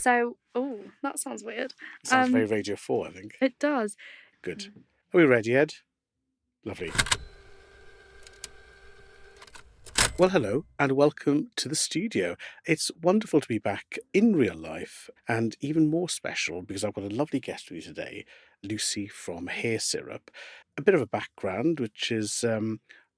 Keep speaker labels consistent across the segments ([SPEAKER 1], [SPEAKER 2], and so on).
[SPEAKER 1] So, oh, that sounds weird.
[SPEAKER 2] It sounds very Radio 4, I think.
[SPEAKER 1] It does.
[SPEAKER 2] Good. Are we ready, Ed? Lovely. Well, hello and welcome to the studio. It's wonderful to be back in real life, and even more special because I've got a lovely guest with me today, Lucie from Hair Syrup. A bit of a background, which is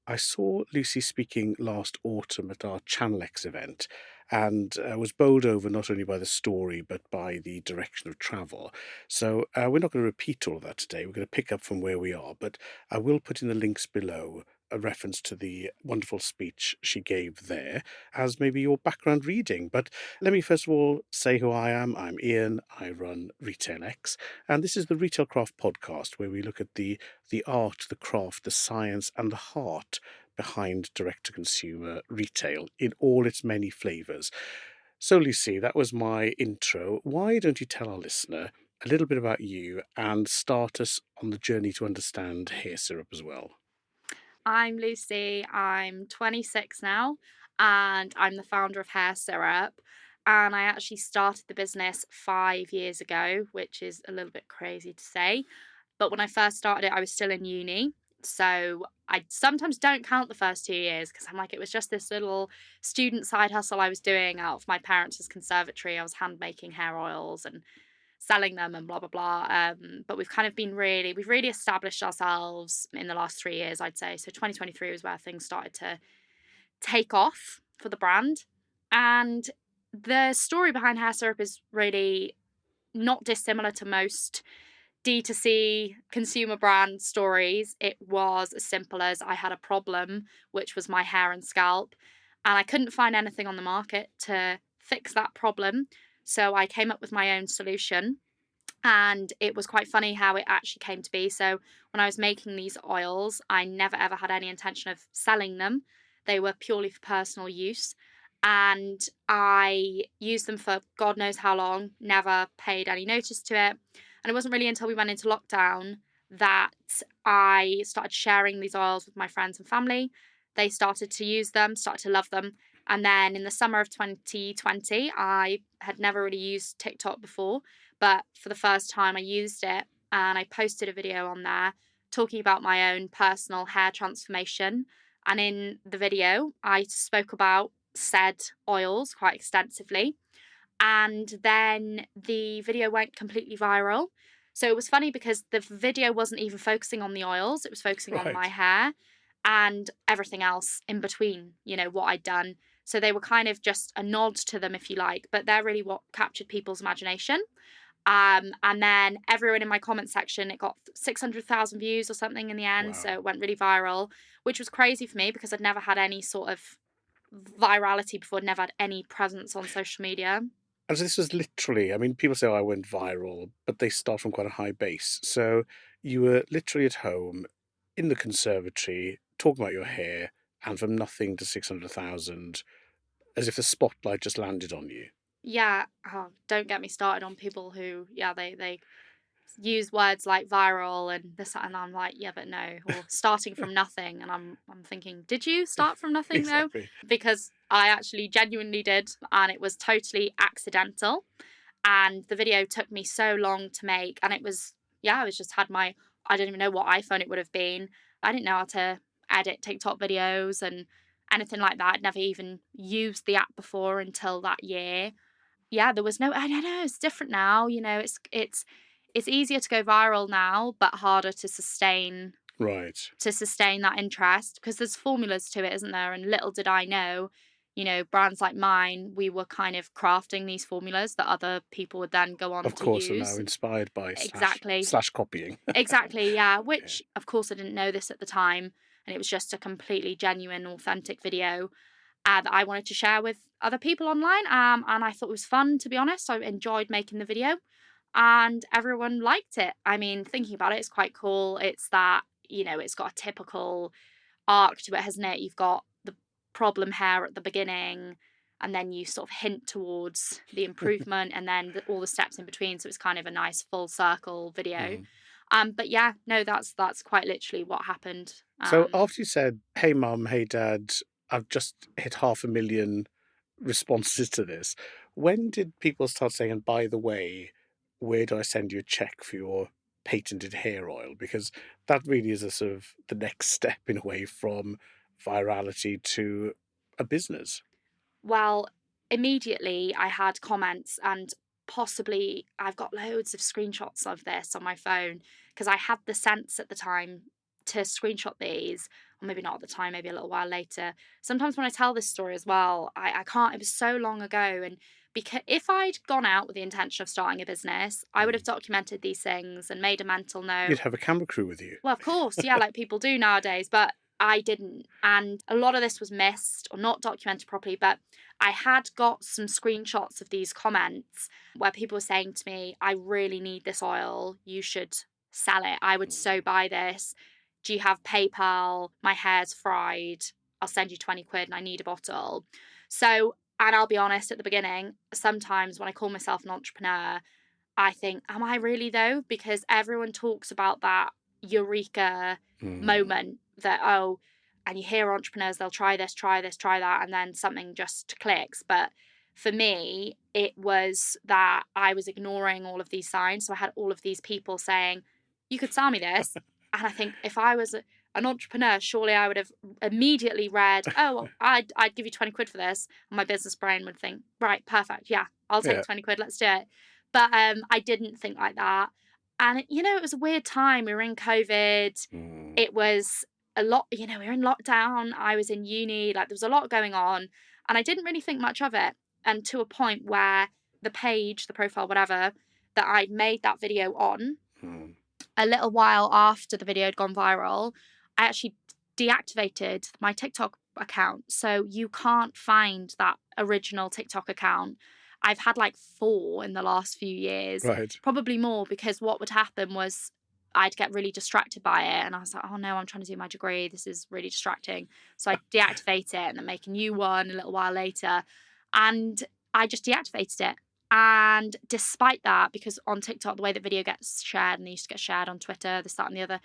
[SPEAKER 2] I saw Lucie speaking last autumn at our Channel X event, and was bowled over not only by the story but by the direction of travel. So we're not going to repeat all of that today. We're going to pick up from where we are, but I will put in the links below a reference to the wonderful speech she gave there as maybe your background reading. But let me first of all say who I am. I'm Ian. I run RetailX, and this is the RetailCraft podcast where we look at the art, the craft, the science, and the heart behind direct-to-consumer retail in all its many flavours. So, Lucie, that was my intro. Why don't you tell our listener a little bit about you and start us on the journey to understand hair syrup as well?
[SPEAKER 1] I'm Lucie. I'm 26 now, and I'm the founder of Hair Syrup. And I actually started the business 5 years ago, which is a little bit crazy to say. But when I first started it, I was still in uni. So I sometimes don't count the first 2 years because I'm like, it was just this little student side hustle I was doing out of my parents' conservatory. I was hand making hair oils and selling them and blah blah blah. But we've really established ourselves in the last 3 years, I'd say. So 2023 was where things started to take off for the brand, and the story behind Hair Syrup is really not dissimilar to most D2C consumer brand stories. It was as simple as I had a problem, which was my hair and scalp, and I couldn't find anything on the market to fix that problem. So I came up with my own solution, and it was quite funny how it actually came to be. So when I was making these oils, I never ever had any intention of selling them. They were purely for personal use. And I used them for God knows how long, never paid any notice to it. And it wasn't really until we went into lockdown that I started sharing these oils with my friends and family. They started to use them, started to love them. And then in the summer of 2020, I had never really used TikTok before, but for the first time I used it, and I posted a video on there talking about my own personal hair transformation. And in the video, I spoke about said oils quite extensively. And then the video went completely viral. So it was funny because the video wasn't even focusing on the oils, it was focusing on my hair and everything else in between, what I'd done. So they were kind of just a nod to them, if you like, but they're really what captured people's imagination. And then everyone in my comment section, it got 600,000 views or something in the end.
[SPEAKER 2] Wow.
[SPEAKER 1] So it went really viral, which was crazy for me because I'd never had any sort of virality before, never had any presence on social media.
[SPEAKER 2] And so this was literally, I mean, people say, oh, I went viral, but they start from quite a high base. So you were literally at home in the conservatory talking about your hair, and from nothing to 600,000, as if the spotlight just landed on you.
[SPEAKER 1] Yeah, don't get me started on people who, they use words like viral and this, and I'm like, yeah, but no, or starting from nothing. And I'm thinking, did you start from nothing
[SPEAKER 2] Exactly.
[SPEAKER 1] though? Because I actually genuinely did, and it was totally accidental. And the video took me so long to make, and it was, I was just had my, I didn't even know what iPhone it would have been. I didn't know how to edit TikTok videos and anything like that. I'd never even used the app before until that year. Yeah, there was no, I don't know, it's different now. It's easier to go viral now, but harder to sustain that interest because there's formulas to it, isn't there? And little did I know, brands like mine, we were kind of crafting these formulas that other people would then go on to use.
[SPEAKER 2] Of course, are now inspired by
[SPEAKER 1] exactly
[SPEAKER 2] slash copying.
[SPEAKER 1] Exactly, yeah. Which, of course, I didn't know this at the time, and it was just a completely genuine, authentic video that I wanted to share with other people online. And I thought it was fun, to be honest. I enjoyed making the video, and everyone liked it. I mean, thinking about it, it's quite cool. It's that, it's got a typical arc to it, hasn't it? You've got the problem hair at the beginning, and then you sort of hint towards the improvement, and then all the steps in between. So it's kind of a nice full circle video. But yeah, no, that's quite literally what happened.
[SPEAKER 2] So after you said, hey mum, hey dad, I've just hit 500,000 responses to this, When did people start saying, and by the way, where do I send you a check for your patented hair oil? Because that really is a sort of the next step in a way from virality to a business.
[SPEAKER 1] Well, immediately I had comments, and possibly I've got loads of screenshots of this on my phone because I had the sense at the time to screenshot these, or maybe not at the time, maybe a little while later. Sometimes when I tell this story as well, I can't, it was so long ago. And because if I'd gone out with the intention of starting a business, I would have
[SPEAKER 2] Mm.
[SPEAKER 1] documented these things and made a mental
[SPEAKER 2] You'd
[SPEAKER 1] note.
[SPEAKER 2] have a camera crew with you.
[SPEAKER 1] Well, of course, yeah, like people do nowadays, but I didn't. And a lot of this was missed or not documented properly. But I had got some screenshots of these comments where people were saying to me, I really need this oil. You should sell it. I would so buy this. Do you have PayPal? My hair's fried. I'll send you 20 quid and I need a bottle. So, and I'll be honest at the beginning, sometimes when I call myself an entrepreneur, I think, am I really though? Because everyone talks about that eureka
[SPEAKER 2] Mm.
[SPEAKER 1] moment that, oh, and you hear entrepreneurs, they'll try this, try this, try that, and then something just clicks. But for me, it was that I was ignoring all of these signs. So I had all of these people saying, you could sell me this. And I think if I was an entrepreneur, surely I would have immediately read, oh, well, I'd give you 20 quid for this. And my business brain would think, right, perfect. Yeah, I'll take
[SPEAKER 2] Yeah.
[SPEAKER 1] 20 quid. Let's do it. But I didn't think like that. And it was a weird time. We were in COVID.
[SPEAKER 2] Mm.
[SPEAKER 1] It was a lot, we were in lockdown. I was in uni, like there was a lot going on. And I didn't really think much of it. And to a point where the page, the profile, whatever, that I'd made that video on,
[SPEAKER 2] Mm.
[SPEAKER 1] a little while after the video had gone viral, I actually deactivated my TikTok account. So you can't find that original TikTok account. I've had like 4 in the last few years,
[SPEAKER 2] Right.
[SPEAKER 1] probably more, because what would happen was I'd get really distracted by it. And I was like, oh no, I'm trying to do my degree. This is really distracting. So I deactivate it and then make a new one a little while later. And I just deactivated it. And despite that, because on TikTok, the way that video gets shared, and they used to get shared on Twitter, this, that, and the other,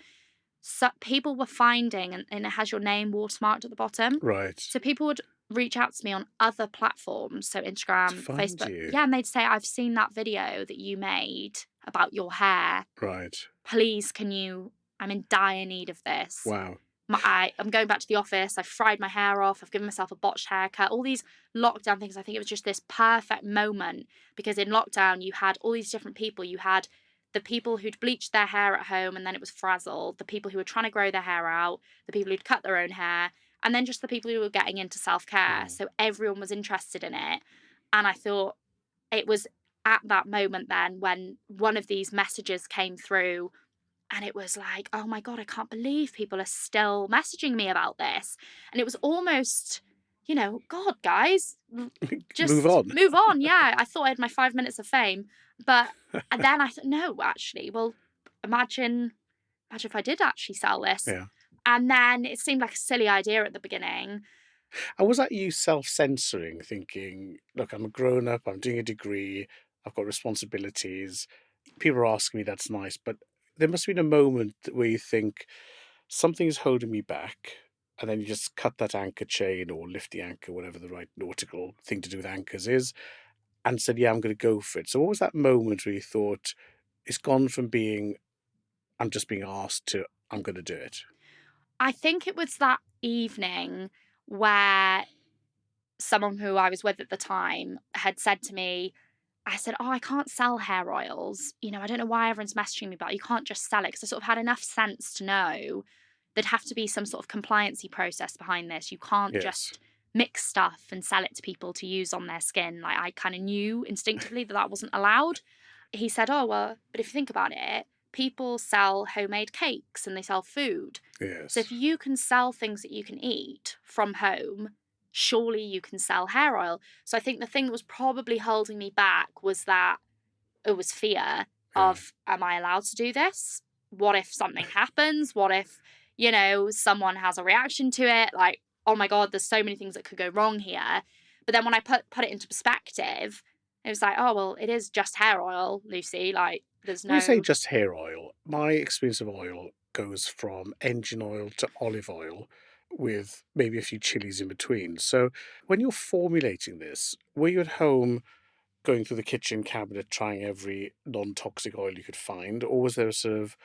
[SPEAKER 1] so people were finding, and it has your name watermarked at the bottom.
[SPEAKER 2] Right.
[SPEAKER 1] So people would reach out to me on other platforms, so
[SPEAKER 2] To
[SPEAKER 1] Instagram,
[SPEAKER 2] find
[SPEAKER 1] Facebook.
[SPEAKER 2] you.
[SPEAKER 1] Yeah, and they'd say, I've seen that video that you made about your hair.
[SPEAKER 2] Right.
[SPEAKER 1] Please, I'm in dire need of this.
[SPEAKER 2] Wow.
[SPEAKER 1] I'm going back to the office. I fried my hair off. I've given myself a botched haircut. All these lockdown things. I think it was just this perfect moment because in lockdown, you had all these different people. You had the people who'd bleached their hair at home and then it was frazzled, the people who were trying to grow their hair out, the people who'd cut their own hair, and then just the people who were getting into self care.
[SPEAKER 2] Mm.
[SPEAKER 1] So everyone was interested in it. And I thought it was at that moment then when one of these messages came through and it was like, oh my God, I can't believe people are still messaging me about this. And it was almost, God, guys,
[SPEAKER 2] Move
[SPEAKER 1] just
[SPEAKER 2] on.
[SPEAKER 1] move on. Yeah, I thought I had my 5 minutes of fame. But then I thought, no, actually, well, imagine if I did actually sell this.
[SPEAKER 2] Yeah.
[SPEAKER 1] And then it seemed like a silly idea at the beginning.
[SPEAKER 2] And was that you self-censoring, thinking, look, I'm a grown up, I'm doing a degree, I've got responsibilities. People are asking me, that's nice, but there must have been a moment where you think something is holding me back, and then you just cut that anchor chain or lift the anchor, whatever the right nautical thing to do with anchors is, and said, yeah, I'm going to go for it. So what was that moment where you thought, it's gone from being, I'm just being asked to, I'm going to do it?
[SPEAKER 1] I think it was that evening where someone who I was with at the time had said to me, I said, oh, I can't sell hair oils. I don't know why everyone's messaging me about it. You can't just sell it. Because I sort of had enough sense to know there'd have to be some sort of compliancy process behind this. You can't
[SPEAKER 2] Yes.
[SPEAKER 1] just mix stuff and sell it to people to use on their skin. Like I kind of knew instinctively that wasn't allowed. He said, oh, well, but if you think about it, people sell homemade cakes and they sell food. So if
[SPEAKER 2] Yes.
[SPEAKER 1] you can sell things that you can eat from home, surely you can sell hair oil. So I think the thing that was probably holding me back was that it was fear
[SPEAKER 2] Yeah.
[SPEAKER 1] of, am I allowed to do this? What if something happens? What if, someone has a reaction to it? Like, oh my God, there's so many things that could go wrong here. But then when I put it into perspective, it was like, oh, well, it is just hair oil, Lucy. Like, there's
[SPEAKER 2] When you say
[SPEAKER 1] no.
[SPEAKER 2] just hair oil, my experience of oil goes from engine oil to olive oil with maybe a few chilies in between. So when you're formulating this, were you at home going through the kitchen cabinet trying every non-toxic oil you could find, or was there a sort of,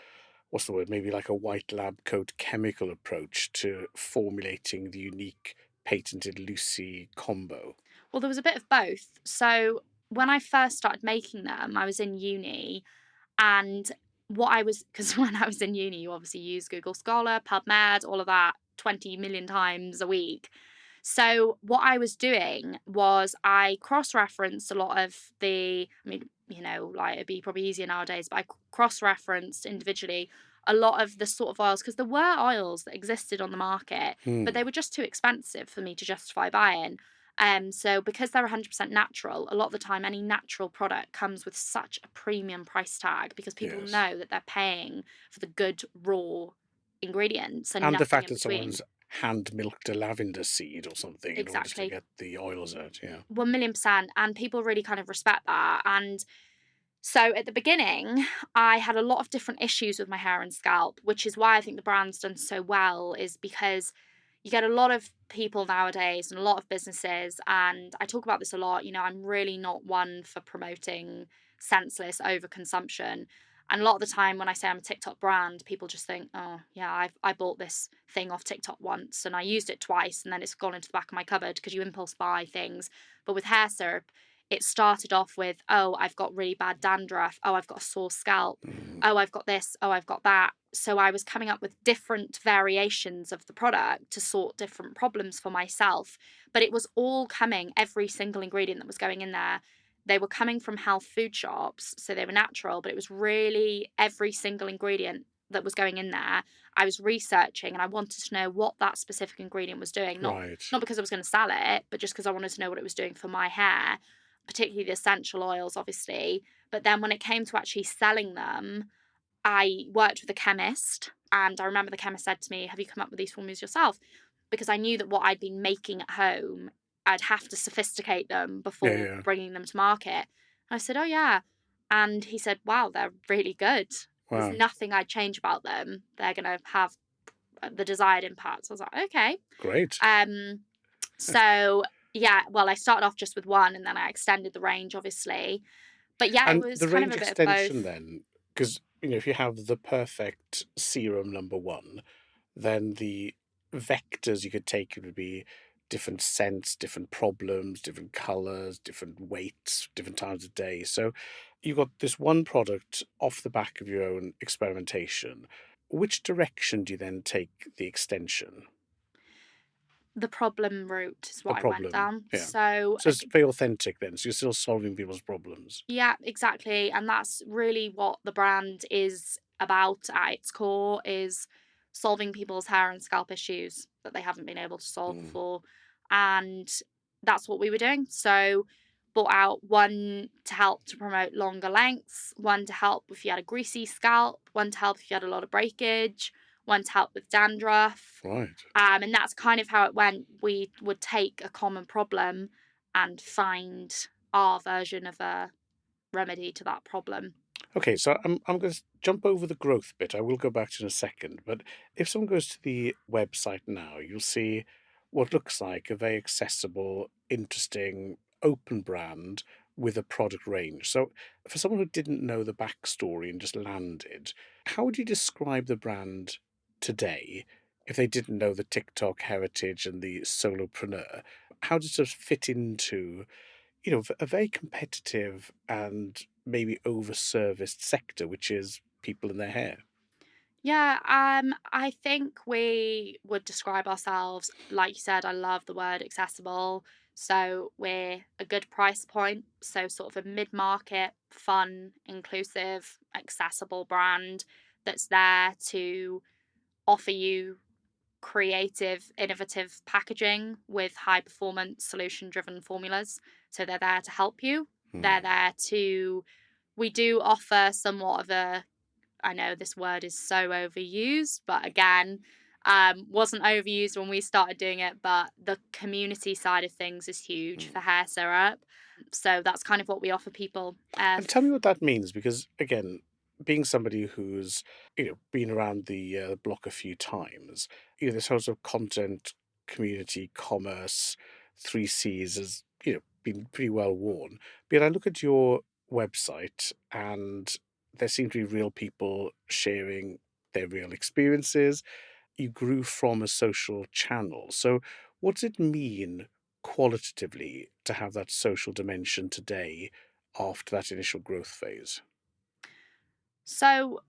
[SPEAKER 2] what's the word, maybe like a white lab coat chemical approach to formulating the unique patented Lucie combo?
[SPEAKER 1] Well, there was a bit of both. So when I first started making them, I was in uni, and what I was because when I was in uni, you obviously use Google Scholar, PubMed, all of that 20 million times a week. So what I was doing was I cross-referenced a lot of I mean, like it'd be probably easier nowadays, but I cross-referenced individually a lot of the sort of oils because there were oils that existed on the market, but
[SPEAKER 2] Hmm.
[SPEAKER 1] they were just too expensive for me to justify buying. So because they're 100% natural, a lot of the time any natural product comes with such a premium price tag because people
[SPEAKER 2] Yes.
[SPEAKER 1] know that they're paying for the good raw ingredients and
[SPEAKER 2] And the
[SPEAKER 1] nothing
[SPEAKER 2] fact
[SPEAKER 1] in
[SPEAKER 2] that
[SPEAKER 1] between.
[SPEAKER 2] someone's hand milked a lavender seed or something in order to
[SPEAKER 1] Exactly.
[SPEAKER 2] get the oils out, yeah.
[SPEAKER 1] 1,000,000%. And people really kind of respect that. And so at the beginning, I had a lot of different issues with my hair and scalp, which is why I think the brand's done so well, is because you get a lot of people nowadays and a lot of businesses, and I talk about this a lot. I'm really not one for promoting senseless overconsumption. And a lot of the time when I say I'm a TikTok brand, people just think, oh, yeah, I bought this thing off TikTok once and I used it twice and then it's gone into the back of my cupboard because you impulse buy things. But with hair syrup, it started off with, oh, I've got really bad dandruff. Oh, I've got a sore scalp.
[SPEAKER 2] Mm,
[SPEAKER 1] Oh, I've got this. Oh, I've got that. So I was coming up with different variations of the product to sort different problems for myself. But it was all coming, every single ingredient that was going in there. They were coming from health food shops. So they were natural, but it was really every single ingredient that was going in there. I was researching and I wanted to know what that specific ingredient was doing. Not
[SPEAKER 2] right.
[SPEAKER 1] not because I was going to sell it, but just because I wanted to know what it was doing for my hair, particularly the essential oils, obviously. But then when it came to actually selling them, I worked with a chemist, and I remember the chemist said to me, "Have you come up with these formulas yourself?" Because I knew that what I'd been making at home, I'd have to sophisticate them
[SPEAKER 2] Yeah,
[SPEAKER 1] before
[SPEAKER 2] yeah.
[SPEAKER 1] bringing them to market. I said, "Oh, yeah." And he said, "Wow, they're really good. There's
[SPEAKER 2] Wow.
[SPEAKER 1] nothing I'd change about them. They're going to have the desired impact." So I was like, "Okay."
[SPEAKER 2] Great.
[SPEAKER 1] Um, so yeah, well, I started off just with one and then I extended the range, obviously. But yeah, it
[SPEAKER 2] And
[SPEAKER 1] was
[SPEAKER 2] the
[SPEAKER 1] kind of
[SPEAKER 2] range
[SPEAKER 1] a bit of
[SPEAKER 2] extension
[SPEAKER 1] both.
[SPEAKER 2] then, because, if you have the perfect serum number one, then the vectors you could take would be different scents, different problems, different colors, different weights, different times of day. So you got this one product off the back of your own experimentation. Which direction do you then take the extension?
[SPEAKER 1] The problem route is
[SPEAKER 2] The
[SPEAKER 1] what I went
[SPEAKER 2] problem.
[SPEAKER 1] down.
[SPEAKER 2] Yeah.
[SPEAKER 1] So,
[SPEAKER 2] So it's very authentic then. So you're still solving people's problems.
[SPEAKER 1] yeah, exactly. And that's really what the brand is about at its core, is solving people's hair and scalp issues that they haven't been able to solve
[SPEAKER 2] Mm.
[SPEAKER 1] before. And that's what we were doing. So brought out one to help to promote longer lengths, one to help if you had a greasy scalp, one to help if you had a lot of breakage, one to help with dandruff.
[SPEAKER 2] Right.
[SPEAKER 1] And that's kind of how it went. We would take a common problem and find our version of a remedy to that problem.
[SPEAKER 2] Okay, so I'm going to jump over the growth bit. I will go back to it in a second. But if someone goes to the website now, you'll see what looks like a very accessible, interesting, open brand with a product range. So, for someone who didn't know the backstory and just landed, how would you describe the brand today if they didn't know the TikTok heritage and the solopreneur? How does it fit into a very competitive and maybe over-serviced sector, which is people in their hair?
[SPEAKER 1] Yeah, I think we would describe ourselves, like you said, I love the word accessible. So we're a good price point. So sort of a mid-market, fun, inclusive, accessible brand that's there to offer you creative, innovative packaging with high performance, solution driven formulas. So they're there to help you. They're
[SPEAKER 2] Hmm.
[SPEAKER 1] there to, we do offer somewhat of a, I know this word is so overused, but again, wasn't overused when we started doing it, but the community side of things is huge
[SPEAKER 2] Mm.
[SPEAKER 1] for hair syrup. So that's kind of what we offer people.
[SPEAKER 2] And tell me what that means, because again, being somebody who's been around the block a few times, this sort of content, community, commerce, three C's is been pretty well worn. But I look at your website and there seem to be real people sharing their real experiences. You grew from a social channel. So, what does it mean qualitatively to have that social dimension today after that initial growth phase?
[SPEAKER 1] So,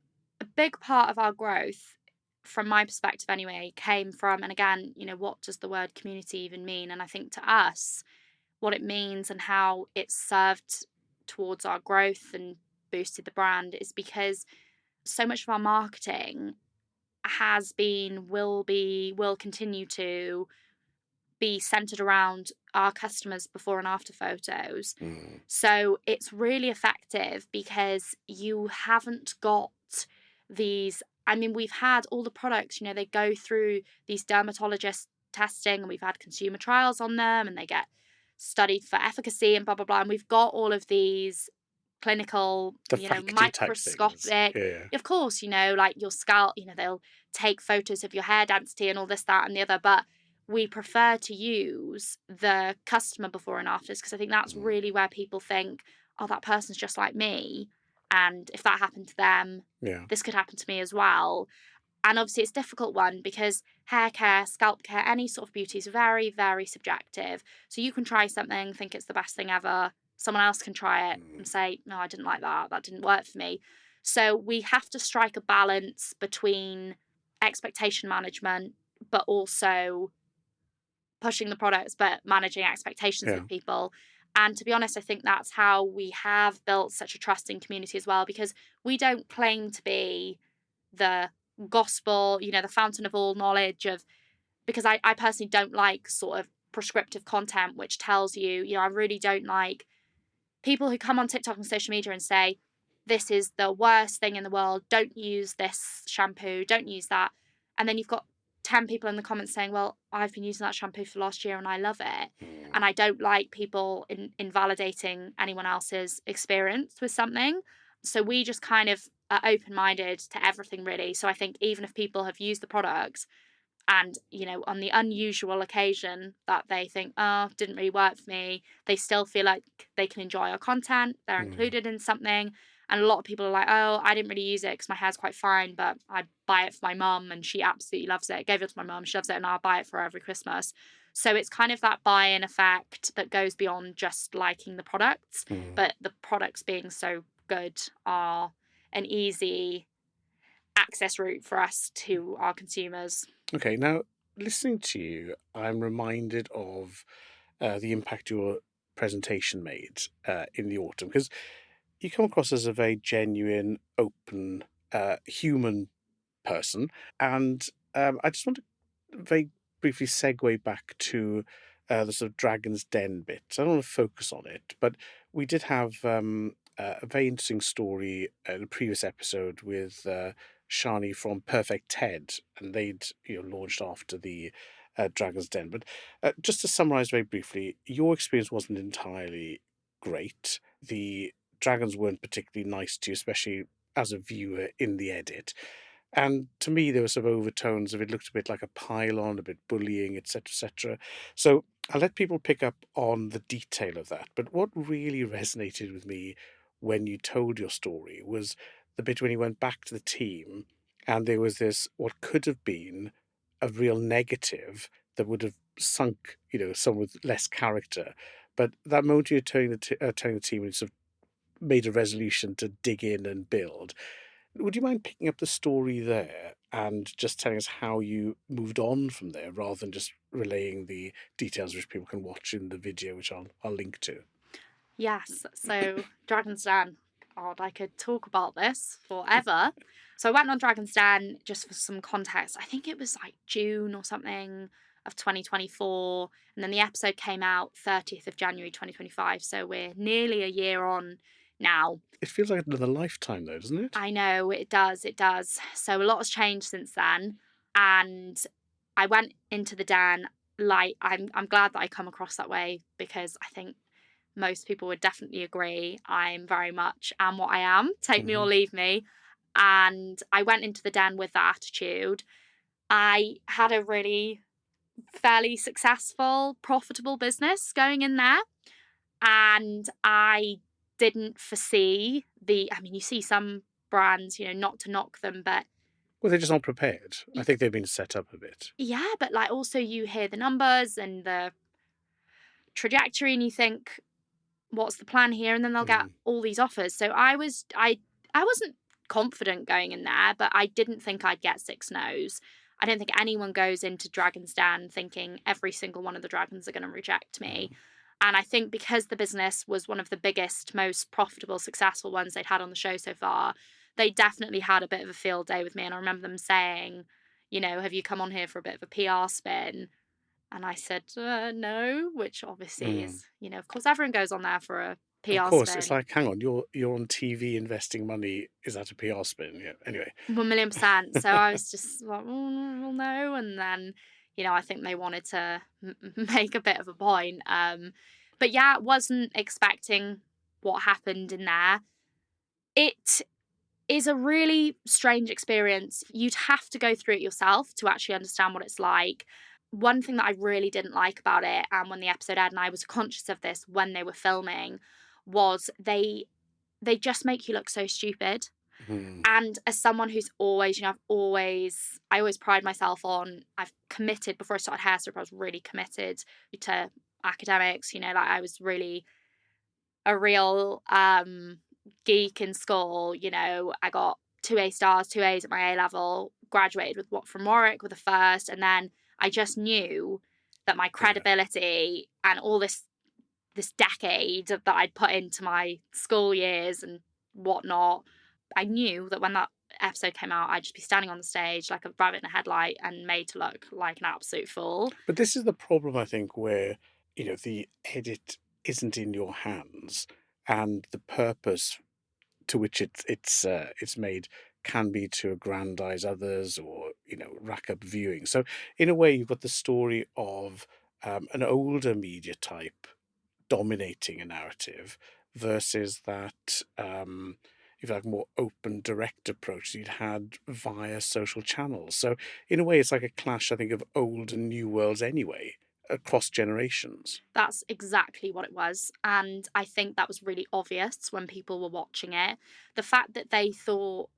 [SPEAKER 1] a big part of our growth, from my perspective anyway, came from, and again, what does the word community even mean? And I think to us, what it means and how it's served towards our growth and boosted the brand is because so much of our marketing has been, will continue to be centered around our customers' before and after photos.
[SPEAKER 2] Mm,
[SPEAKER 1] So it's really effective because you haven't got these. I mean, we've had all the products, they go through these dermatologist testing and we've had consumer trials on them and they get studied for efficacy and blah, blah, blah. And we've got all of these clinical,
[SPEAKER 2] the facty type things.
[SPEAKER 1] microscopic,
[SPEAKER 2] Yeah.
[SPEAKER 1] of course, like your scalp, they'll take photos of your hair density and all this, that, and the other. But we prefer to use the customer before and afters because I think that's
[SPEAKER 2] Mm,
[SPEAKER 1] really where people think, oh, that person's just like me. And if that happened to them,
[SPEAKER 2] yeah.
[SPEAKER 1] this could happen to me as well. And obviously, it's a difficult one because hair care, scalp care, any sort of beauty is very, very subjective. So you can try something, think it's the best thing ever. Someone else can try it
[SPEAKER 2] Mm,
[SPEAKER 1] and say, no, I didn't like that. That didn't work for me. So we have to strike a balance between expectation management, but also pushing the products, but managing expectations
[SPEAKER 2] yeah.
[SPEAKER 1] with people. And to be honest, I think that's how we have built such a trusting community as well, because we don't claim to be the gospel, the fountain of all knowledge of, because I personally don't like sort of prescriptive content, which tells you, I really don't like people who come on TikTok and social media and say, this is the worst thing in the world. Don't use this shampoo. Don't use that. And then you've got 10 people in the comments saying, well, I've been using that shampoo for last year and I love it.
[SPEAKER 2] Mm,
[SPEAKER 1] And I don't like people invalidating anyone else's experience with something. So we just kind of are open minded to everything, really. So I think even if people have used the products, and on the unusual occasion that they think, oh, didn't really work for me, they still feel like they can enjoy our content, they're
[SPEAKER 2] mm,
[SPEAKER 1] included in something. And a lot of people are like, oh, I didn't really use it because my hair's quite fine, but I buy it for my mum and she absolutely loves it. I gave it to my mum, she loves it, and I'll buy it for her every Christmas. So it's kind of that buy-in effect that goes beyond just liking the products,
[SPEAKER 2] mm.
[SPEAKER 1] but the products being so good are an easy access route for us to our consumers.
[SPEAKER 2] Okay, now listening to you, I'm reminded of the impact your presentation made in the autumn because you come across as a very genuine, open, human person. And I just want to very briefly segue back to the sort of Dragon's Den bit. I don't want to focus on it, but we did have a very interesting story in a previous episode with Shani from Perfect Ted, and they'd launched after the Dragon's Den. But just to summarize very briefly, your experience wasn't entirely great. The dragons weren't particularly nice to you, especially as a viewer in the edit. And to me, there were some overtones of it looked a bit like a pylon, a bit bullying, etc., etc. So I'll let people pick up on the detail of that. But what really resonated with me when you told your story was the bit when you went back to the team and there was this, what could have been a real negative that would have sunk, someone with less character. But that moment you're telling the team and sort of made a resolution to dig in and build, would you mind picking up the story there and just telling us how you moved on from there rather than just relaying the details which people can watch in the video, which I'll link to?
[SPEAKER 1] Yes, so Dragon's Den. God, I could talk about this forever. So I went on Dragon's Den, just for some context. I think it was like June or something of 2024, and then the episode came out 30th of January 2025. So we're nearly a year on now.
[SPEAKER 2] It feels like another lifetime, though, doesn't it?
[SPEAKER 1] I know it does, it does. So a lot has changed since then, and I went into the den like I'm glad that I come across that way because I think most people would definitely agree. I'm very much am what I am, take me or
[SPEAKER 2] Hmm.
[SPEAKER 1] leave me. And I went into the den with that attitude. I had a really fairly successful, profitable business going in there. And I didn't foresee you see some brands, not to knock them, but
[SPEAKER 2] Well, they're just not prepared. I
[SPEAKER 1] y-
[SPEAKER 2] think they've been set up a bit.
[SPEAKER 1] yeah, but like also you hear the numbers and the trajectory and you think, what's the plan here? And then they'll get
[SPEAKER 2] Mm,
[SPEAKER 1] all these offers. So I wasn't confident going in there, but I didn't think I'd get six no's. I don't think anyone goes into Dragon's Den thinking every single one of the dragons are going to reject me.
[SPEAKER 2] mm,
[SPEAKER 1] And I think because the business was one of the biggest, most profitable, successful ones they'd had on the show so far, they definitely had a bit of a field day with me. And I remember them saying, have you come on here for a bit of a PR spin? And I said, no, which obviously
[SPEAKER 2] mm.
[SPEAKER 1] is, of course, everyone goes on there for a
[SPEAKER 2] Of
[SPEAKER 1] PR
[SPEAKER 2] course, it's
[SPEAKER 1] spin.
[SPEAKER 2] like, hang on, you're on TV investing money. Is that a PR spin? Yeah. Anyway.
[SPEAKER 1] 1,000,000%. So I was just like, well, no. And then, I think they wanted to make a bit of a point. But yeah, wasn't expecting what happened in there. It is a really strange experience. You'd have to go through it yourself to actually understand what it's like. One thing that I really didn't like about it, and when the episode aired, and I was conscious of this when they were filming, was they just make you look so stupid.
[SPEAKER 2] Mm,
[SPEAKER 1] And as someone who's always, I always pride myself on, I've committed before I started hair I was really committed to academics. Like I was really a real geek in school. I got two A stars, two A's at my A level, graduated from Warwick with a first, and then I just knew that my
[SPEAKER 2] yeah.
[SPEAKER 1] credibility and all this decade that I'd put into my school years and whatnot, I knew that when that episode came out, I'd just be standing on the stage like a rabbit in a headlight and made to look like an absolute fool.
[SPEAKER 2] But this is the problem, I think, where, the edit isn't in your hands, and the purpose to which it's made can be to aggrandize others or rack up viewing. So in a way, you've got the story of an older media type dominating a narrative versus that if you like more open direct approach you'd had via social channels. So in a way it's like a clash, I think, of old and new worlds anyway, across generations.
[SPEAKER 1] That's exactly what it was. And I think that was really obvious when people were watching it. The fact that they thought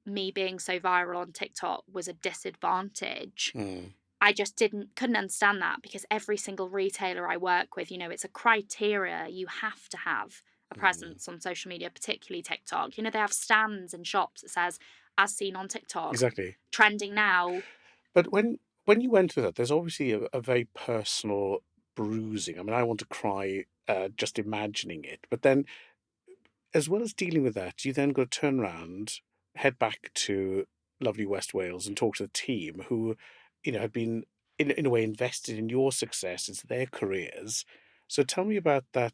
[SPEAKER 1] me being so viral on TikTok was a disadvantage.
[SPEAKER 2] Mm,
[SPEAKER 1] I just couldn't understand that because every single retailer I work with, it's a criteria. You have to have a
[SPEAKER 2] mm.
[SPEAKER 1] presence on social media, particularly TikTok. They have stands in shops that says, as seen on TikTok,
[SPEAKER 2] Exactly.
[SPEAKER 1] trending now.
[SPEAKER 2] But when you went through that, there's obviously a very personal bruising. I mean, I want to cry just imagining it. But then, as well as dealing with that, you then got to turn around, head back to lovely West Wales, and talk to the team who, had been in a way invested in your success. It's their careers. So tell me about that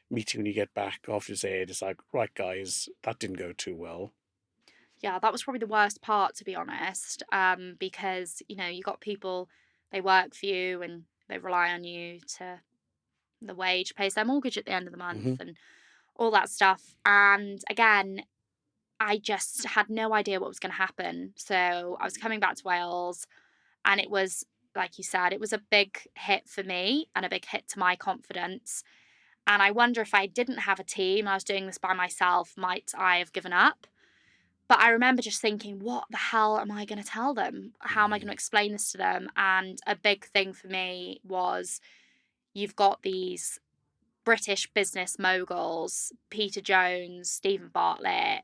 [SPEAKER 2] meeting when you get back after it's aired. It's like, right, guys, that didn't go too well.
[SPEAKER 1] Yeah, that was probably the worst part, to be honest, because, you got people, they work for you and they rely on you to, the wage pays their mortgage at the end of the month
[SPEAKER 2] Hmm.
[SPEAKER 1] and all that stuff. And again, I just had no idea what was going to happen. So I was coming back to Wales, and it was, like you said, it was a big hit for me and a big hit to my confidence. And I wonder if I didn't have a team, I was doing this by myself, might I have given up? But I remember just thinking, what the hell am I going to tell them? How am I going to
[SPEAKER 2] Mm,
[SPEAKER 1] explain this to them? And a big thing for me was you've got these British business moguls, Peter Jones, Stephen Bartlett.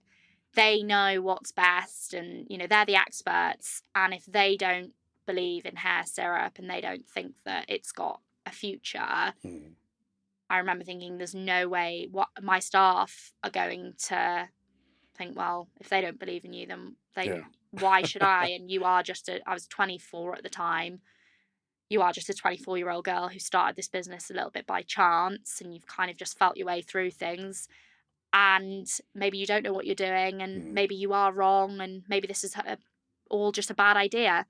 [SPEAKER 1] They know what's best and, they're the experts. And if they don't believe in hair syrup and they don't think that it's got a future,
[SPEAKER 2] mm.
[SPEAKER 1] I remember thinking there's no way what my staff are going to think, well, if they don't believe in you,
[SPEAKER 2] Yeah.
[SPEAKER 1] then why should I? And I was 24 at the time. You are just a 24-year-old girl who started this business a little bit by chance and you've kind of just felt your way through things. And maybe you don't know what you're doing and
[SPEAKER 2] Mm,
[SPEAKER 1] maybe you are wrong and maybe this is all just a bad idea.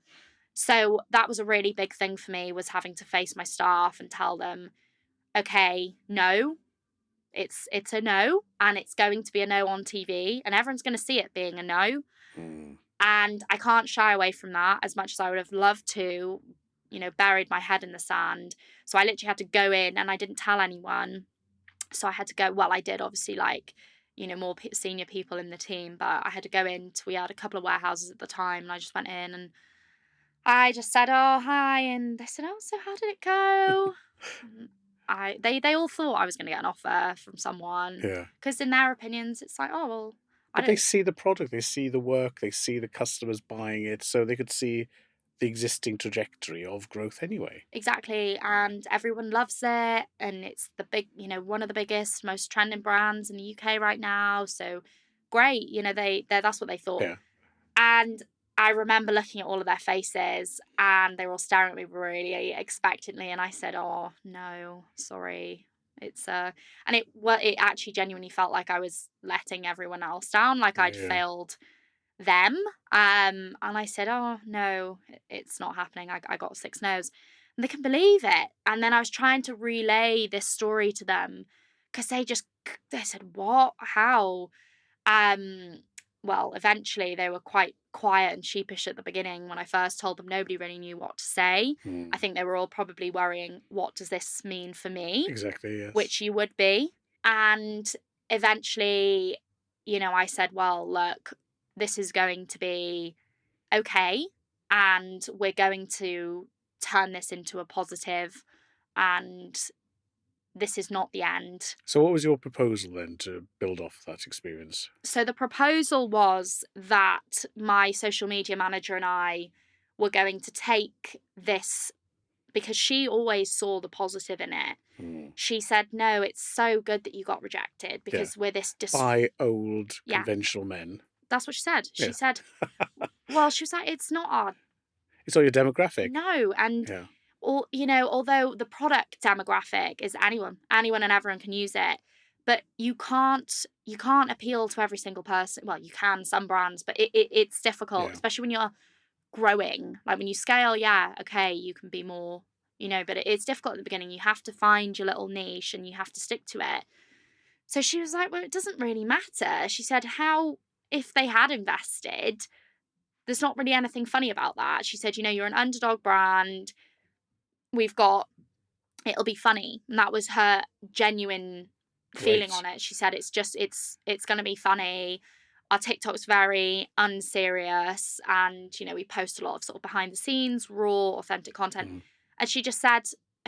[SPEAKER 1] So that was a really big thing for me, was having to face my staff and tell them, okay, no, it's a no, and it's going to be a no on TV, and everyone's going to see it being a no.
[SPEAKER 2] mm.
[SPEAKER 1] And I can't shy away from that as much as I would have loved to, buried my head in the sand. So I literally had to go in and I didn't tell anyone. So I had to go, well, I did obviously, like, more senior people in the team, but I had to go into, we had a couple of warehouses at the time, and I just went in and I just said, "Oh, hi," and they said, "Oh, so how did it go?" And they all thought I was going to get an offer from someone,
[SPEAKER 2] Yeah.
[SPEAKER 1] because in their opinions, it's like, oh well, I
[SPEAKER 2] But they
[SPEAKER 1] don't
[SPEAKER 2] see the product, they see the work, they see the customers buying it, so they could see the existing trajectory of growth anyway.
[SPEAKER 1] exactly, and everyone loves it, and it's the big, one of the biggest, most trending brands in the UK right now. So great, they that's what they thought.
[SPEAKER 2] Yeah.
[SPEAKER 1] And I remember looking at all of their faces, and they were all staring at me really expectantly, and I said, "Oh, no, sorry." It's and it actually genuinely felt like I was letting everyone else down, like I'd
[SPEAKER 2] Yeah.
[SPEAKER 1] failed them. And I said, "Oh, no, it's not happening. I got 6 no's." And they couldn't believe it. And then I was trying to relay this story to them, because they said, "What? How?" Um, well, eventually they were quite quiet and sheepish at the beginning when I first told them. Nobody really knew what to say. I
[SPEAKER 2] Mm.
[SPEAKER 1] think they were all probably worrying, what does this mean for me?
[SPEAKER 2] Exactly, yes.
[SPEAKER 1] Which you would be. And eventually, I said, well, look, this is going to be okay. And we're going to turn this into a positive, and this is not the end.
[SPEAKER 2] So what was your proposal then to build off that experience?
[SPEAKER 1] So the proposal was that my social media manager and I were going to take this, because she always saw the positive in it.
[SPEAKER 2] Mm.
[SPEAKER 1] She said, "No, it's so good that you got rejected,
[SPEAKER 2] Yeah.
[SPEAKER 1] because we're this
[SPEAKER 2] By old
[SPEAKER 1] yeah,
[SPEAKER 2] conventional men.
[SPEAKER 1] that's what she said. She
[SPEAKER 2] Yeah.
[SPEAKER 1] said, well, she was like, it's not our
[SPEAKER 2] It's all your demographic.
[SPEAKER 1] no, and
[SPEAKER 2] Yeah.
[SPEAKER 1] although the product demographic is anyone and everyone can use it, but you can't appeal to every single person. Well, you can, some brands, but it's difficult,
[SPEAKER 2] Yeah.
[SPEAKER 1] especially when you're growing. Like when you scale, yeah, okay, you can be more, but it's difficult at the beginning. You have to find your little niche and you have to stick to it. So she was like, well, it doesn't really matter. She said, how, if they had invested, there's not really anything funny about that. She said, you're an underdog brand. We've got, it'll be funny. And that was her genuine feeling
[SPEAKER 2] Great.
[SPEAKER 1] on it. She said, it's going to be funny. Our TikTok's very unserious, and we post a lot of sort of behind the scenes, raw, authentic content.
[SPEAKER 2] Mm.
[SPEAKER 1] And she just said,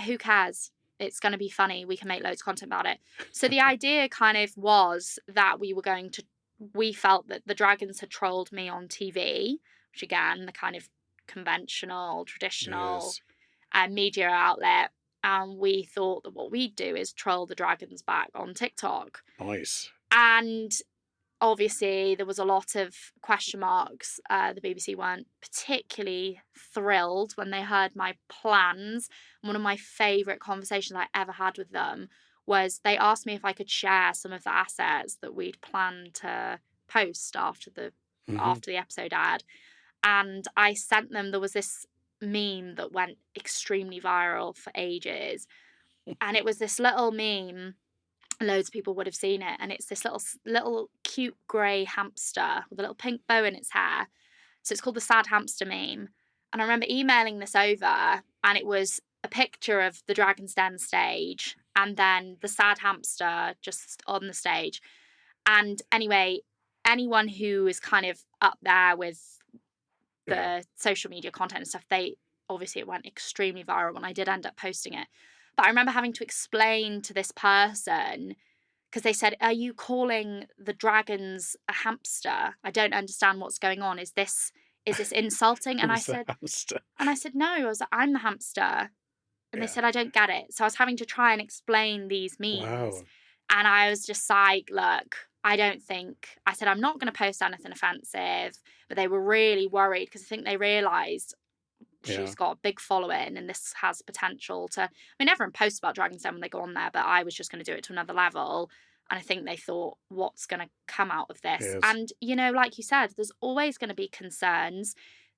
[SPEAKER 1] who cares? It's going to be funny. We can make loads of content about it. So the idea kind of was that we felt that the dragons had trolled me on TV, which again, the kind of conventional, traditional
[SPEAKER 2] Yes.
[SPEAKER 1] media outlet. And we thought that what we'd do is troll the dragons back on TikTok.
[SPEAKER 2] Nice.
[SPEAKER 1] And obviously, there was a lot of question marks. The BBC weren't particularly thrilled when they heard my plans. One of my favourite conversations I ever had with them was they asked me if I could share some of the assets that we'd planned to post after the
[SPEAKER 2] Hmm.
[SPEAKER 1] after the episode aired. And I sent them, there was this meme that went extremely viral for ages. And it was this little meme, loads of people would have seen it, and it's this little cute grey hamster with a little pink bow in its hair. So it's called the sad hamster meme. And I remember emailing this over, and it was a picture of the Dragon's Den stage and then the sad hamster just on the stage. And anyway, anyone who is kind of up there with
[SPEAKER 2] Yeah.
[SPEAKER 1] the social media content and stuff, they obviously, it went extremely viral when I did end up posting it. But I remember having to explain to this person, because they said, "Are you calling the dragons a hamster? I don't understand what's going on. Is this insulting?" And I
[SPEAKER 2] Who's the
[SPEAKER 1] said,
[SPEAKER 2] hamster?
[SPEAKER 1] no. I was like, "I'm the hamster." And they
[SPEAKER 2] Yeah.
[SPEAKER 1] said, "I don't get it." So I was having to try and explain these memes.
[SPEAKER 2] Wow.
[SPEAKER 1] And I was just like, look, I said, I'm not going to post anything offensive. But they were really worried, because I think they realised
[SPEAKER 2] Yeah.
[SPEAKER 1] she's got a big following and this has potential to. I mean, everyone posts about Dragon's Den when they go on there, but I was just going to do it to another level. And I think they thought, what's going to come out of this?
[SPEAKER 2] Yes.
[SPEAKER 1] And, like you said, there's always going to be concerns.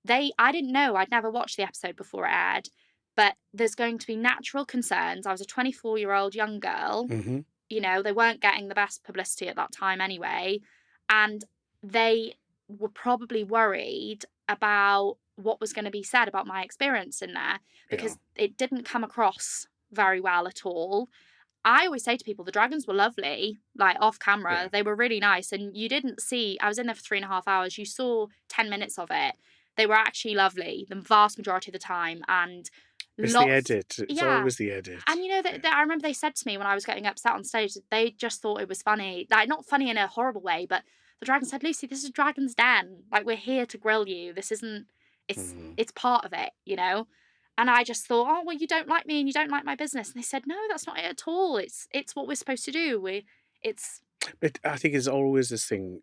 [SPEAKER 1] I didn't know, I'd never watched the episode before it aired, but there's going to be natural concerns. I was a 24-year-old young girl.
[SPEAKER 2] Hmm.
[SPEAKER 1] They weren't getting the best publicity at that time anyway. And they were probably worried about what was going to be said about my experience in there,
[SPEAKER 2] Yeah.
[SPEAKER 1] because it didn't come across very well at all. I always say to people, the dragons were lovely, like off camera.
[SPEAKER 2] Yeah.
[SPEAKER 1] They were really nice. And you didn't see, I was in there for 3.5 hours. You saw 10 minutes of it. They were actually lovely the vast majority of the time. And
[SPEAKER 2] It's the
[SPEAKER 1] lots,
[SPEAKER 2] edit. It's
[SPEAKER 1] yeah.
[SPEAKER 2] always the edit.
[SPEAKER 1] And
[SPEAKER 2] Yeah.
[SPEAKER 1] I remember they said to me when I was getting upset on stage, that they just thought it was funny. Like, not funny in a horrible way, but the dragon said, Lucy, this is Dragon's Den. Like, we're here to grill you. This isn't,
[SPEAKER 2] Mhm.
[SPEAKER 1] it's part of it, you know? And I just thought, oh, well, you don't like me and you don't like my business. And they said, no, that's not it at all. It's what we're supposed to do. It's,
[SPEAKER 2] But I think it's always this thing,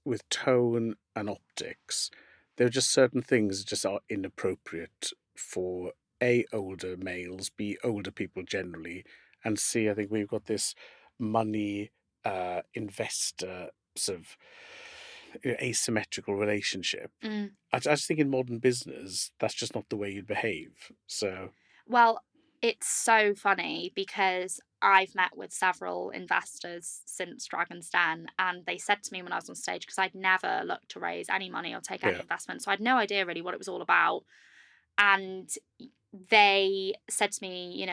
[SPEAKER 2] with tone and optics. There are just certain things that just are inappropriate for A, older males, B, older people generally, and C, I think we've got this money investor sort of asymmetrical relationship.
[SPEAKER 1] mm,
[SPEAKER 2] I just think in modern business, that's just not the way you'd behave. So,
[SPEAKER 1] well, it's so funny because I've met with several investors since Dragon's Den, and they said to me when I was on stage, because I'd never looked to raise any money or take any
[SPEAKER 2] yeah.
[SPEAKER 1] investment, so I had no idea really what it was all about. And they said to me,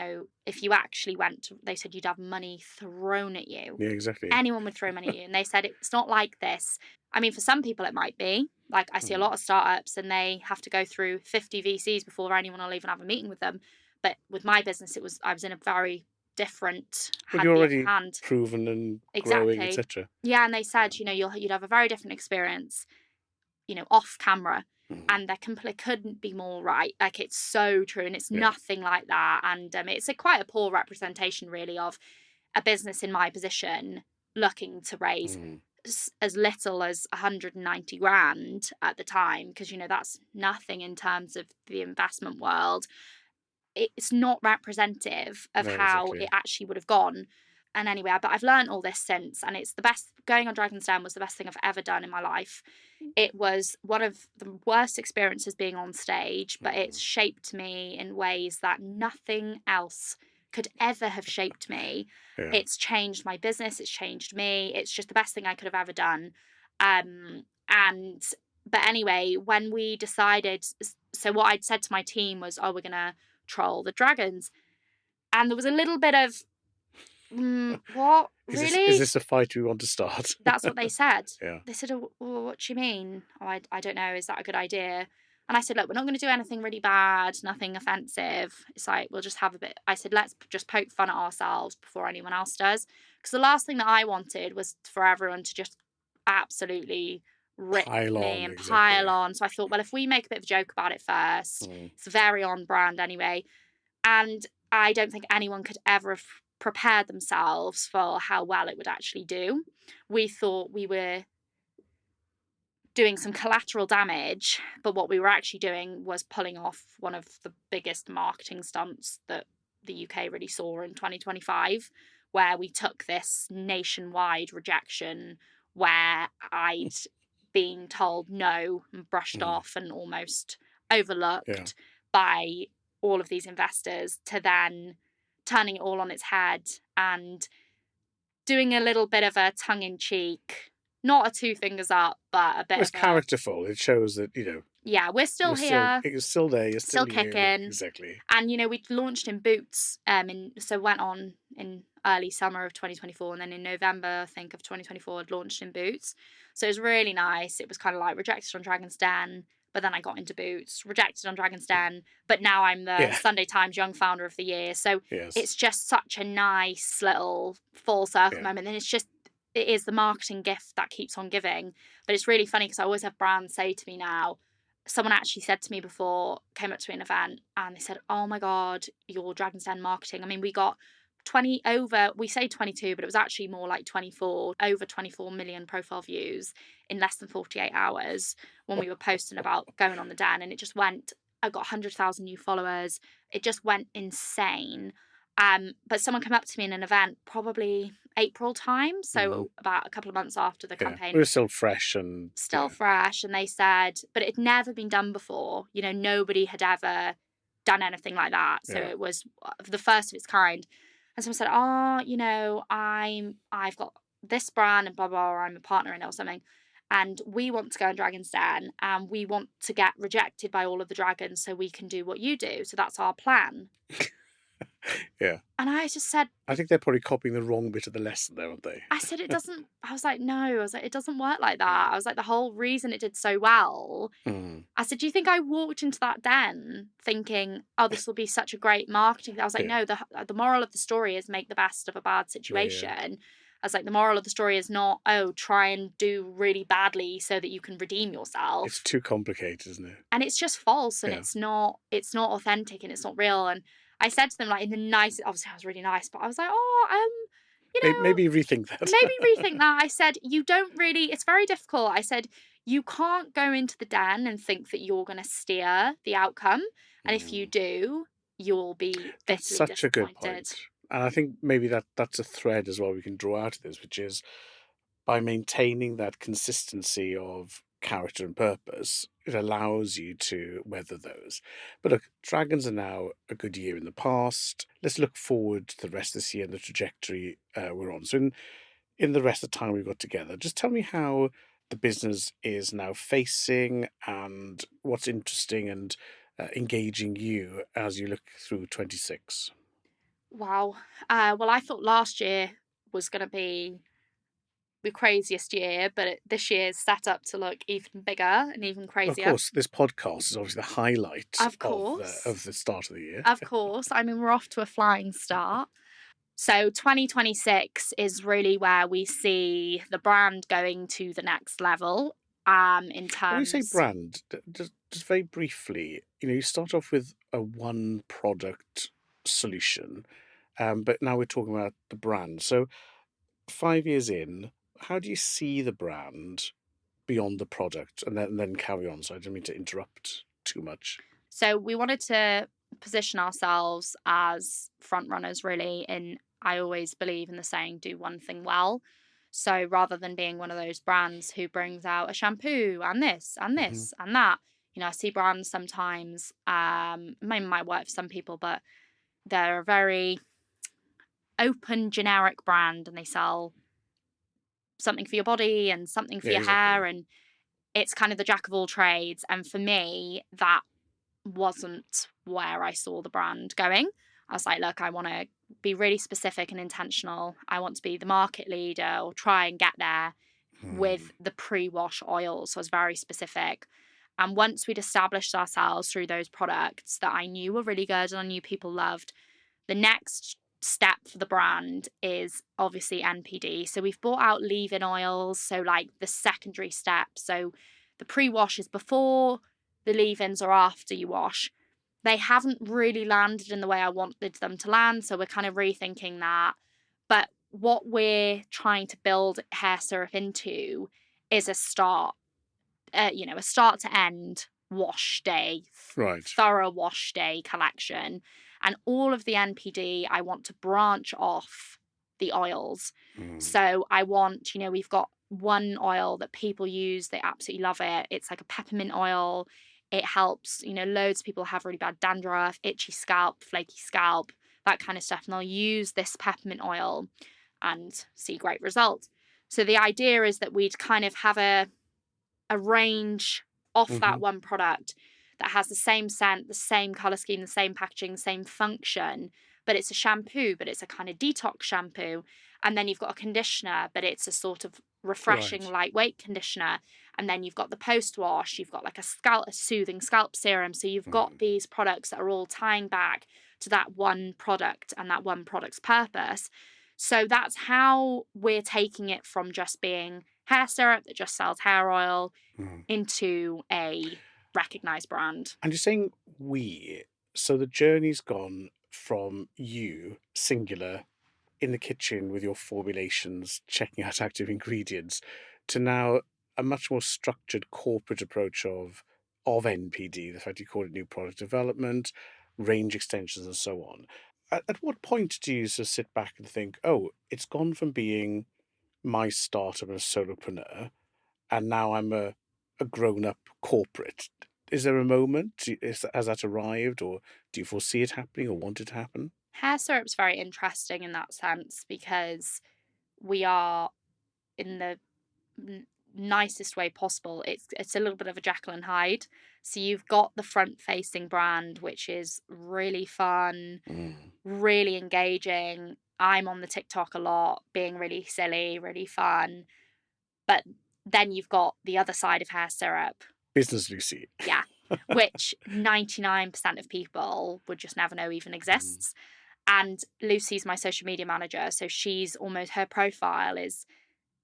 [SPEAKER 1] if you actually they said you'd have money thrown at you.
[SPEAKER 2] Yeah, exactly.
[SPEAKER 1] Anyone would throw money at you. And they said it's not like this. I mean, for some people it might be. Like, I see a
[SPEAKER 2] Mm.
[SPEAKER 1] lot of startups and they have to go through 50 VCs before anyone will even have a meeting with them. But with my business, I was in a very different,
[SPEAKER 2] Well,
[SPEAKER 1] had
[SPEAKER 2] you're
[SPEAKER 1] the upper
[SPEAKER 2] already
[SPEAKER 1] hand.
[SPEAKER 2] proven and growing,
[SPEAKER 1] Exactly.
[SPEAKER 2] etc.
[SPEAKER 1] Yeah, and they said,
[SPEAKER 2] Yeah.
[SPEAKER 1] you'd have a very different experience, off camera.
[SPEAKER 2] Mhm.
[SPEAKER 1] And couldn't be more right. Like, it's so true, and it's
[SPEAKER 2] Yeah.
[SPEAKER 1] nothing like that. And it's quite a poor representation, really, of a business in my position looking to raise
[SPEAKER 2] Mhm.
[SPEAKER 1] as little as 190 grand at the time, because that's nothing in terms of the investment world. It's not representative of
[SPEAKER 2] No,
[SPEAKER 1] how it
[SPEAKER 2] exactly.
[SPEAKER 1] actually would have gone. And anyway, but I've learned all this since, and it's the best. Going on Dragon's Den was the best thing I've ever done in my life. It was one of the worst experiences being on stage, but it's
[SPEAKER 2] Mhm.
[SPEAKER 1] shaped me in ways that nothing else could ever have shaped me.
[SPEAKER 2] Yeah.
[SPEAKER 1] It's changed my business, it's changed me. It's just the best thing I could have ever done. And but anyway, when we decided, so what I'd said to my team was, oh, we're gonna troll the dragons. And there was a little bit of, what?
[SPEAKER 2] Is
[SPEAKER 1] Really?
[SPEAKER 2] this a fight we want to start?
[SPEAKER 1] That's what they said.
[SPEAKER 2] Yeah.
[SPEAKER 1] They said, "Oh, well, what do you mean? Oh, I don't know. Is that a good idea?" And I said, "Look, we're not going to do anything really bad, nothing offensive. It's like, we'll just have a bit." I said, "Let's just poke fun at ourselves before anyone else does." Because the last thing that I wanted was for everyone to just absolutely rip
[SPEAKER 2] Pile
[SPEAKER 1] me
[SPEAKER 2] on,
[SPEAKER 1] and pile
[SPEAKER 2] exactly.
[SPEAKER 1] on. So I thought, well, if we make a bit of a joke about it first,
[SPEAKER 2] Mm.
[SPEAKER 1] it's very on brand anyway. And I don't think anyone could ever have prepared themselves for how well it would actually do. We thought we were doing some collateral damage, but what we were actually doing was pulling off one of the biggest marketing stunts that the UK really saw in 2025, where we took this nationwide rejection where I'd been told no and brushed
[SPEAKER 2] Mm.
[SPEAKER 1] off and almost
[SPEAKER 2] Yeah.
[SPEAKER 1] overlooked by all of these investors, to then turning it all on its head and doing a little bit of a tongue in cheek, not a two fingers up, but a bit
[SPEAKER 2] It's
[SPEAKER 1] of a,
[SPEAKER 2] characterful. It shows that,
[SPEAKER 1] yeah, we're still here,
[SPEAKER 2] you're still there, you're
[SPEAKER 1] still
[SPEAKER 2] still you.
[SPEAKER 1] kicking.
[SPEAKER 2] Exactly.
[SPEAKER 1] And we launched in Boots, so went on in early summer of 2024, and then in November, I think, of 2024, I'd launched in Boots. So it was really nice. It was kind of like rejected on Dragon's Den, but then I got into Boots, rejected on Dragon's Den, but now I'm the
[SPEAKER 2] Yeah.
[SPEAKER 1] Sunday Times Young Founder of the Year. So
[SPEAKER 2] Yes.
[SPEAKER 1] it's just such a nice little full circle
[SPEAKER 2] Yeah.
[SPEAKER 1] moment. And it is the marketing gift that keeps on giving. But it's really funny because I always have brands say to me now, someone actually said to me before, came up to me in an event, and they said, oh my God, your Dragon's Den marketing. I mean, we got we say 22, but it was actually more like 24, over 24 million profile views in less than 48 hours when we were posting about going on the Den. And it just went, I got 100,000 new followers. It just went insane. But someone came up to me in an event, probably April time,
[SPEAKER 2] Mhm.
[SPEAKER 1] so about a couple of months after the
[SPEAKER 2] Yeah.
[SPEAKER 1] campaign,
[SPEAKER 2] It was still fresh and
[SPEAKER 1] still
[SPEAKER 2] yeah.
[SPEAKER 1] fresh, and they said, but it had never been done before. Nobody had ever done anything like that, so
[SPEAKER 2] Yeah.
[SPEAKER 1] it was the first of its kind. And someone said, oh, I've got this brand and blah blah, or I'm a partner in it or something, and we want to go on Dragon's Den, and we want to get rejected by all of the dragons so we can do what you do, so that's our plan.
[SPEAKER 2] Yeah.
[SPEAKER 1] And I just said,
[SPEAKER 2] I think they're probably copying the wrong bit of the lesson there, aren't they?
[SPEAKER 1] I said, "It doesn't," I was like, "No," I was like, "It doesn't work like that." I was like, "The whole reason it did so well,"
[SPEAKER 2] Mm.
[SPEAKER 1] I said, "Do you think I walked into that den thinking, oh, this will be such a great marketing?" I was like,
[SPEAKER 2] Yeah.
[SPEAKER 1] "No, the moral of the story is make the best of a bad
[SPEAKER 2] Yeah, yeah.
[SPEAKER 1] situation." I was like, "The moral of the story is not, oh, try and do really badly so that you can redeem
[SPEAKER 2] It's
[SPEAKER 1] yourself."
[SPEAKER 2] too complicated, isn't it?
[SPEAKER 1] And it's just false, and
[SPEAKER 2] Yeah.
[SPEAKER 1] it's not authentic, and it's not real. And I said to them, like, in the nicest, obviously I was really nice, but I was like, "Oh, you know,
[SPEAKER 2] Maybe rethink that.
[SPEAKER 1] maybe rethink that." I said, "You don't really, it's very difficult." I said, "You can't go into the den and think that you're going to steer the outcome. And if you
[SPEAKER 2] Mm.
[SPEAKER 1] do, you'll be
[SPEAKER 2] That's
[SPEAKER 1] bitterly
[SPEAKER 2] such a good
[SPEAKER 1] disappointed."
[SPEAKER 2] point. And I think maybe that's a thread as well we can draw out of this, which is by maintaining that consistency of character and purpose, it allows you to weather those. But look, dragons are now a good year in the past. Let's look forward to the rest of this year and the trajectory we're on. So, in the rest of the time we've got together, just tell me how the business is now facing and what's interesting and engaging you as you look through 26.
[SPEAKER 1] Wow. Well, I thought last year was going to be the craziest year, but this year's set up to look even bigger and even
[SPEAKER 2] Of
[SPEAKER 1] crazier.
[SPEAKER 2] course, this podcast is obviously the highlight
[SPEAKER 1] Of course.
[SPEAKER 2] of the start of the year.
[SPEAKER 1] Of course. I mean, we're off to a flying start. So 2026 is really where we see the brand going to the next level, in
[SPEAKER 2] When you say
[SPEAKER 1] terms.
[SPEAKER 2] brand, just very briefly, you start off with a one product solution, but now we're talking about the brand. So 5 years in, how do you see the brand beyond the product, and then carry on? So I don't mean to interrupt too much.
[SPEAKER 1] So we wanted to position ourselves as front runners, really. And I always believe in the saying, do one thing well. So rather than being one of those brands who brings out a shampoo and this and
[SPEAKER 2] Hmm.
[SPEAKER 1] this and that, I see brands sometimes, maybe might work for some people, but they're a very open, generic brand, and they sell something for your body and something for
[SPEAKER 2] Yeah,
[SPEAKER 1] your hair,
[SPEAKER 2] exactly.
[SPEAKER 1] and it's kind of the jack of all trades. And for me, that wasn't where I saw the brand going. I was like, look, I want to be really specific and intentional. I want to be the market leader, or try and get there
[SPEAKER 2] Hmm.
[SPEAKER 1] with the pre-wash oils. So I was very specific. And once we'd established ourselves through those products that I knew were really good and I knew people loved, the next step for the brand is obviously NPD. So we've brought out leave-in oils, so like the secondary step. So the pre-wash is before the leave-ins or after you wash. They haven't really landed in the way I wanted them to land, so we're kind of rethinking that. But what we're trying to build hair syrup into is a start to end wash day,
[SPEAKER 2] Right.
[SPEAKER 1] thorough wash day collection. And all of the NPD, I want to branch off the oils.
[SPEAKER 2] Hmm.
[SPEAKER 1] So I want, we've got one oil that people use, they absolutely love it. It's like a peppermint oil. It helps, loads of people have really bad dandruff, itchy scalp, flaky scalp, that kind of stuff. And they'll use this peppermint oil and see great results. So the idea is that we'd kind of have a range off
[SPEAKER 2] Hmm.
[SPEAKER 1] that one product that has the same scent, the same color scheme, the same packaging, the same function, but it's a shampoo, but it's a kind of detox shampoo. And then you've got a conditioner, but it's a sort of refreshing,
[SPEAKER 2] Right.
[SPEAKER 1] lightweight conditioner. And then you've got the post wash, you've got like a soothing scalp serum. So you've got
[SPEAKER 2] Mm.
[SPEAKER 1] these products that are all tying back to that one product and that one product's purpose. So that's how we're taking it from just being hair syrup that just sells hair oil
[SPEAKER 2] Mm.
[SPEAKER 1] into a recognized brand.
[SPEAKER 2] And you're saying we, so the journey's gone from you, singular, in the kitchen with your formulations, checking out active ingredients, to now a much more structured corporate approach of NPD, the fact you call it new product development, range extensions, and so on. At what point do you sort of sit back and think, oh, it's gone from being my startup as a solopreneur, and now I'm a grown up corporate? Is there a moment? Has that arrived, or do you foresee it happening or want it to happen?
[SPEAKER 1] Hair syrup's very interesting in that sense because we are in the nicest way possible. It's a little bit of a Jekyll and Hyde. So you've got the front facing brand, which is really fun,
[SPEAKER 2] Mm.
[SPEAKER 1] really engaging. I'm on the TikTok a lot, being really silly, really fun. But then you've got the other side of hair syrup.
[SPEAKER 2] Business Lucy.
[SPEAKER 1] Yeah. Which 99% of people would just never know even
[SPEAKER 2] Mm.
[SPEAKER 1] exists. And Lucie's my social media manager. So she's almost, her profile is,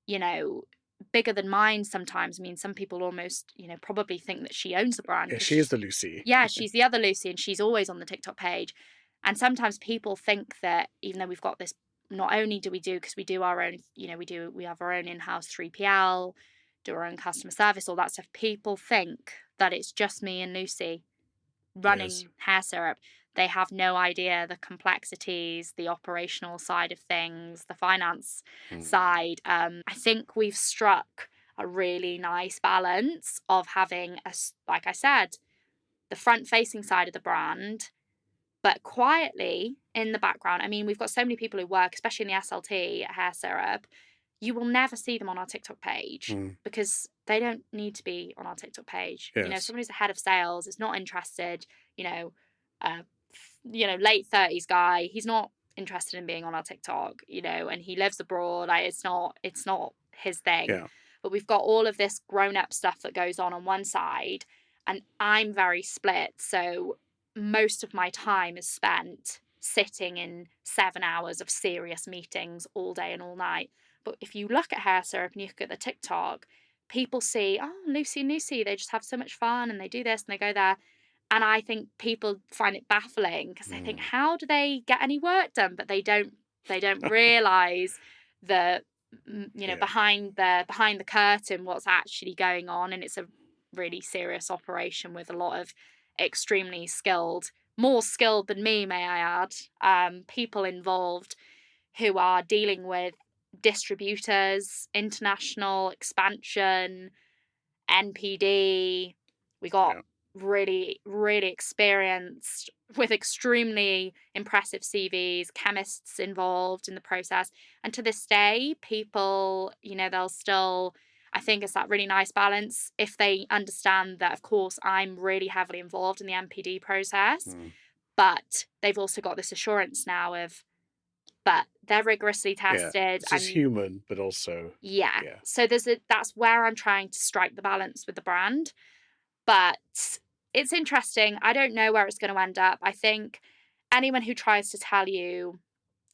[SPEAKER 1] you know, bigger than mine sometimes. I mean, some people almost, probably think that she owns the brand
[SPEAKER 2] Yeah,
[SPEAKER 1] because
[SPEAKER 2] she is the Lucy.
[SPEAKER 1] yeah, she's the other Lucy and she's always on the TikTok page. And sometimes people think that even though we've got this, not only do we do, because we do our own, we have our own in-house 3PL, do our own customer service, all that stuff. People think that it's just me and Lucy
[SPEAKER 2] Yes.
[SPEAKER 1] running hair syrup. They have no idea the complexities, the operational side of things, the finance
[SPEAKER 2] Mm.
[SPEAKER 1] side. I think we've struck a really nice balance of having like I said, the front facing side of the brand, but quietly in the background. I mean, we've got so many people who work, especially in the SLT hair syrup. You will never see them on our TikTok page
[SPEAKER 2] Mm.
[SPEAKER 1] because they don't need to be on our TikTok page.
[SPEAKER 2] Yes.
[SPEAKER 1] Someone who's a head of sales is not interested, uh, late 30s guy, he's not interested in being on our TikTok, and he lives abroad. It's not his thing.
[SPEAKER 2] Yeah.
[SPEAKER 1] But we've got all of this grown up stuff that goes on one side, and I'm very split. So most of my time is spent sitting in 7 hours of serious meetings all day and all night. But if you look at hair syrup and you look at the TikTok, people see, oh, Lucy and Lucy, they just have so much fun and they do this and they go there. And I think people find it baffling because they think,
[SPEAKER 2] Mm.
[SPEAKER 1] how do they get any work done? But they don't realize the
[SPEAKER 2] Yeah.
[SPEAKER 1] behind the curtain what's actually going on, and it's a really serious operation with a lot of extremely skilled, more skilled than me, may I add, people involved who are dealing with distributors, international expansion, NPD. We got
[SPEAKER 2] Yeah.
[SPEAKER 1] really, really experienced with extremely impressive CVs, chemists involved in the process. And to this day, people, they'll still, I think it's that really nice balance if they understand that, of course, I'm really heavily involved in the NPD process,
[SPEAKER 2] Mm.
[SPEAKER 1] but they've also got this assurance now of, but they're rigorously
[SPEAKER 2] Yeah.
[SPEAKER 1] tested
[SPEAKER 2] This is
[SPEAKER 1] and
[SPEAKER 2] human, but also,
[SPEAKER 1] yeah.
[SPEAKER 2] yeah.
[SPEAKER 1] So that's where I'm trying to strike the balance with the brand. But it's interesting. I don't know where it's going to end up. I think anyone who tries to tell you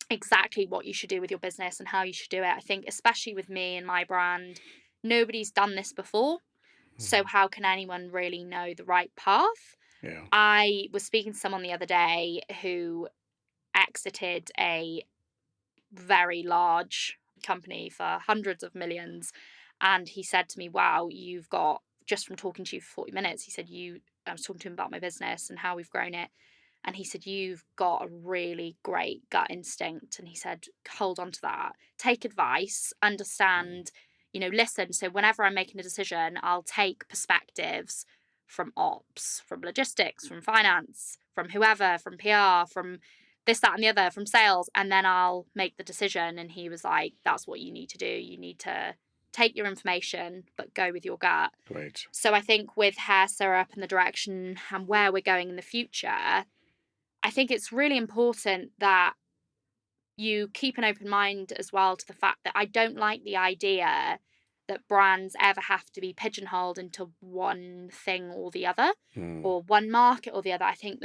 [SPEAKER 1] exactly what you should do with your business and how you should do it, I think, especially with me and my brand, nobody's done this before. So
[SPEAKER 2] Mm.
[SPEAKER 1] how can anyone really know the right path?
[SPEAKER 2] Yeah.
[SPEAKER 1] I was speaking to someone the other day who exited a very large company for hundreds of millions. And he said to me, wow, you've got, just from talking to you for 40 minutes, he said, I was talking to him about my business and how we've grown it. And he said, you've got a really great gut instinct. And he said, hold on to that, take advice,
[SPEAKER 2] Mm.
[SPEAKER 1] understand, listen. So whenever I'm making a decision, I'll take perspectives from ops, from logistics, from finance, from whoever, from PR, from this, that, and the other, from sales, and then I'll make the decision. And he was like, that's what you need to do. You need to take your information, but go with your gut.
[SPEAKER 2] Great.
[SPEAKER 1] So I think with hair syrup and the direction and where we're going in the future, I think it's really important that you keep an open mind as well to the fact that I don't like the idea that brands ever have to be pigeonholed into one thing or the other,
[SPEAKER 2] Mm.
[SPEAKER 1] or one market or the other. I think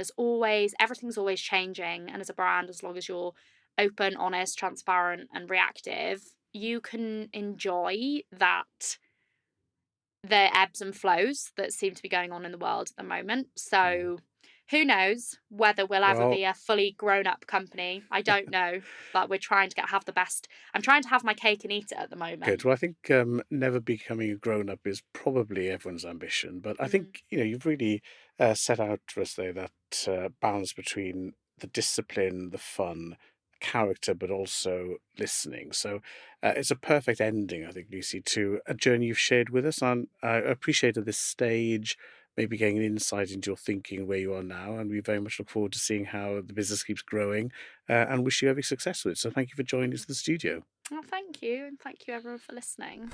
[SPEAKER 1] everything's always changing. And as a brand, as long as you're open, honest, transparent, and reactive, you can enjoy the ebbs and flows that seem to be going on in the world at the moment.
[SPEAKER 2] Mm.
[SPEAKER 1] So who knows whether we'll ever
[SPEAKER 2] Well,
[SPEAKER 1] be a fully grown up company? I don't know, but we're trying to have the best. I'm trying to have my cake and eat it at the
[SPEAKER 2] good.
[SPEAKER 1] moment.
[SPEAKER 2] Well, I think never becoming a grown up is probably everyone's ambition. But I
[SPEAKER 1] Mm,
[SPEAKER 2] think, you've really set out for us there that balance between the discipline, the fun, character, but also listening. So it's a perfect ending, I think, Lucy, to a journey you've shared with us. And I appreciate at this stage maybe getting an insight into your thinking where you are now. And we very much look forward to seeing how the business keeps growing and wish you every success with it. So thank you for joining us in the studio.
[SPEAKER 1] well, thank you, and thank you everyone for listening.